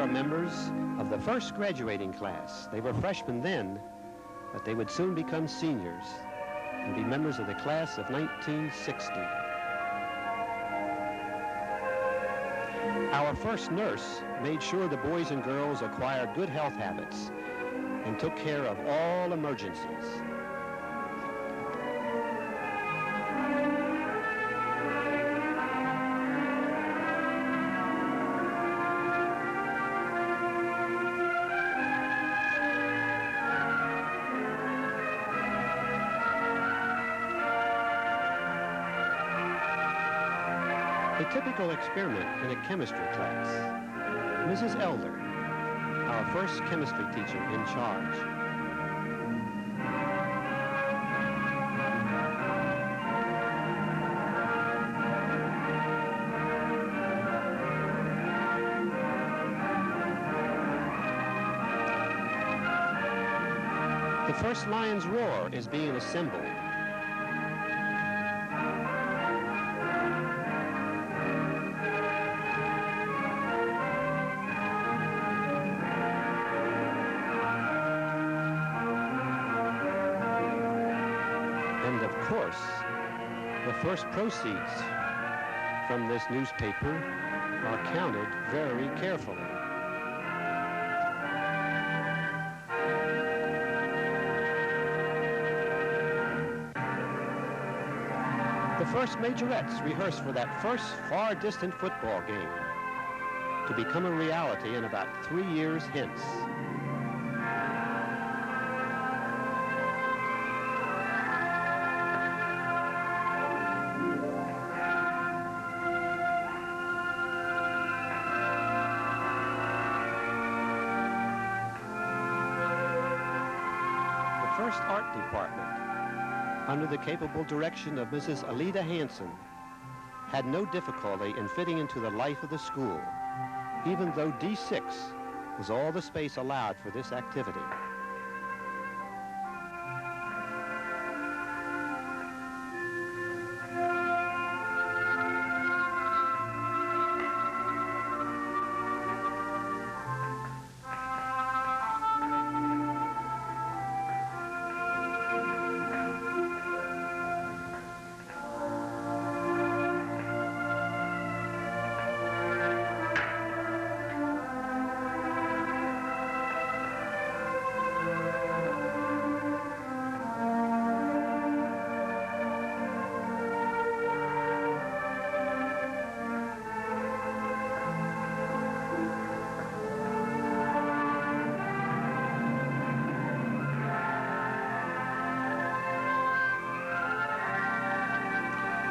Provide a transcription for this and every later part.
are members of the first graduating class. They were freshmen then, but they would soon become seniors and be members of the class of 1960. Our first nurse made sure the boys and girls acquired good health habits and took care of all emergencies. A typical experiment in a chemistry class. Mrs. Elder, our first chemistry teacher in charge. The first lion's roar is being assembled. And of course, the first proceeds from this newspaper are counted very carefully. The first majorettes rehearsed for that first far-distant football game to become a reality in about 3 years hence. First art department, under the capable direction of Mrs. Alida Hanson, had no difficulty in fitting into the life of the school, even though D6 was all the space allowed for this activity.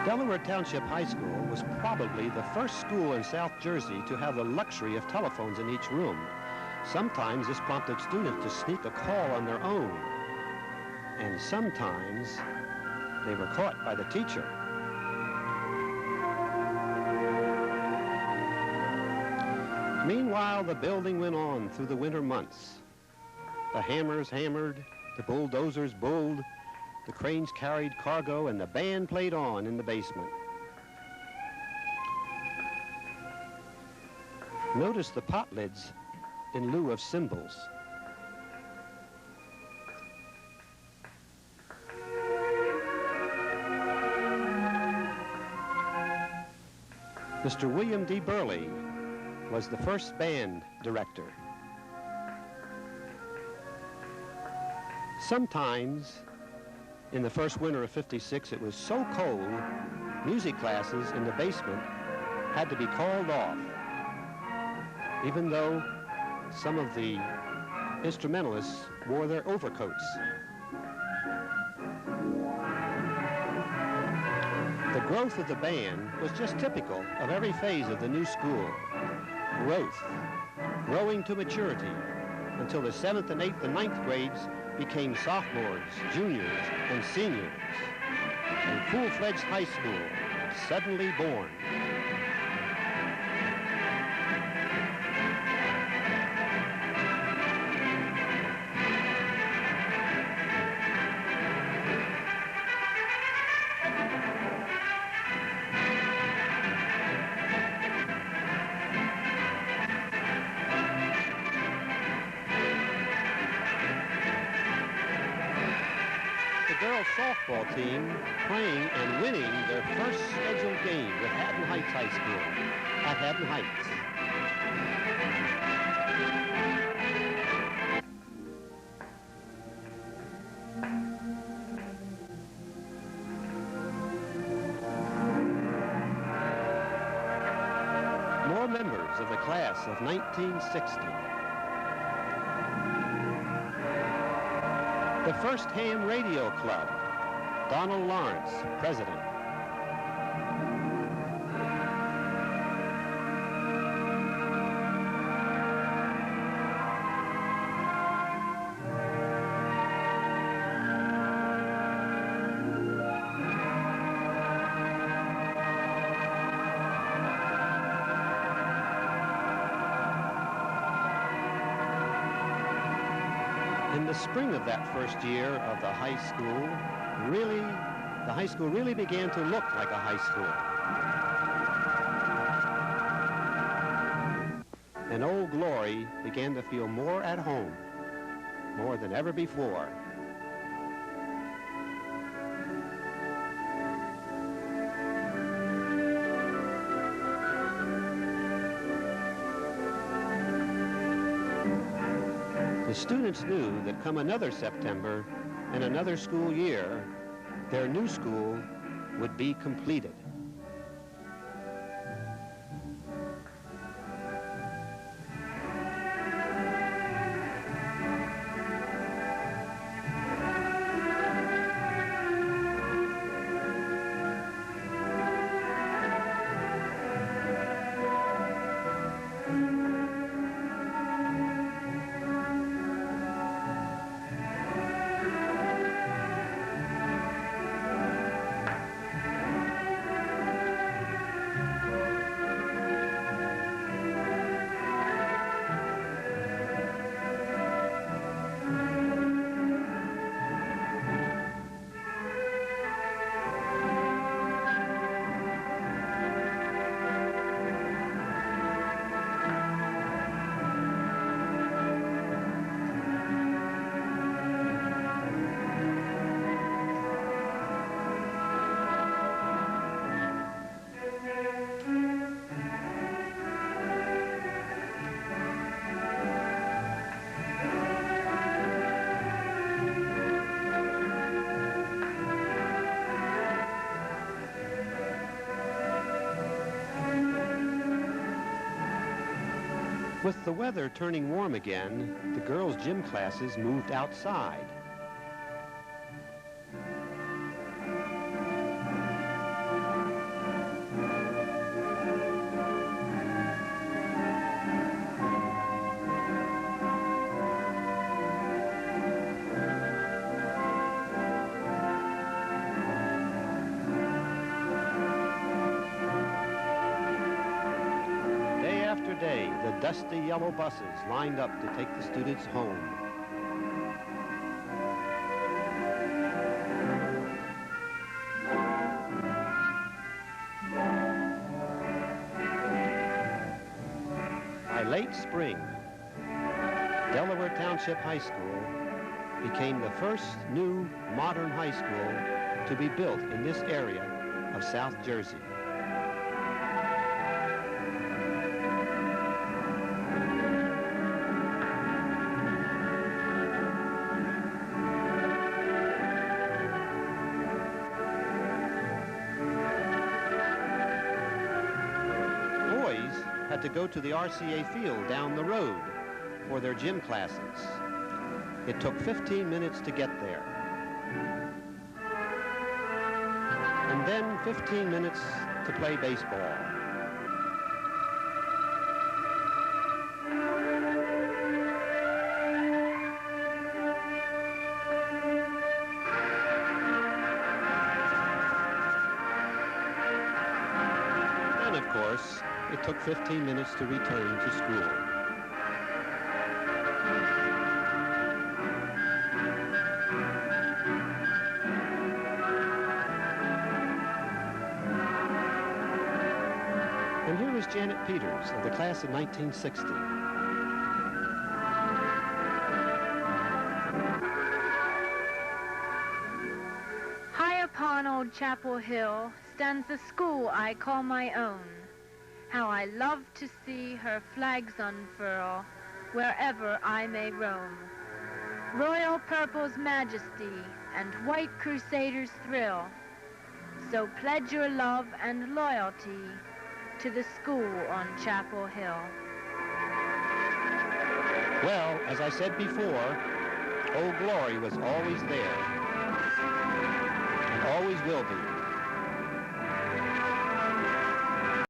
Delaware Township High School was probably the first school in South Jersey to have the luxury of telephones in each room. Sometimes this prompted students to sneak a call on their own, and sometimes they were caught by the teacher. Meanwhile, the building went on through the winter months. The hammers hammered, the bulldozers bulled, the cranes carried cargo, and the band played on in the basement. Notice the pot lids in lieu of cymbals. Mr. William D. Burley was the first band director. Sometimes, in the first winter of '56, it was so cold, music classes in the basement had to be called off, even though some of the instrumentalists wore their overcoats. The growth of the band was just typical of every phase of the new school. Growth, growing to maturity, until the 7th and 8th and 9th grades became sophomores, juniors, and seniors. A full-fledged high school suddenly born. girls softball team playing and winning their first scheduled game with Haddon Heights High School at Haddon Heights. More members of the class of 1960. The first ham radio club, Donald Lawrence, president. In the spring of that first year of the high school, the high school really began to look like a high school. And Old Glory began to feel more at home, more than ever before. The students knew that come another September and another school year, their new school would be completed. With the weather turning warm again, the girls' gym classes moved outside. Day, the dusty yellow buses lined up to take the students home. By late spring, Delaware Township High School became the first new modern high school to be built in this area of South Jersey. Had to go to the RCA field down the road for their gym classes. It took 15 minutes to get there. And then 15 minutes to play baseball. And of course, it took 15 minutes to return to school. And here is Janet Peters of the class of 1960. old Chapel Hill stands the school I call my own. How I love to see her flags unfurl wherever I may roam. Royal purple's majesty and white crusaders thrill. So pledge your love and loyalty to the school on Chapel Hill. Well, as I said before, Old Glory was always there and always will be.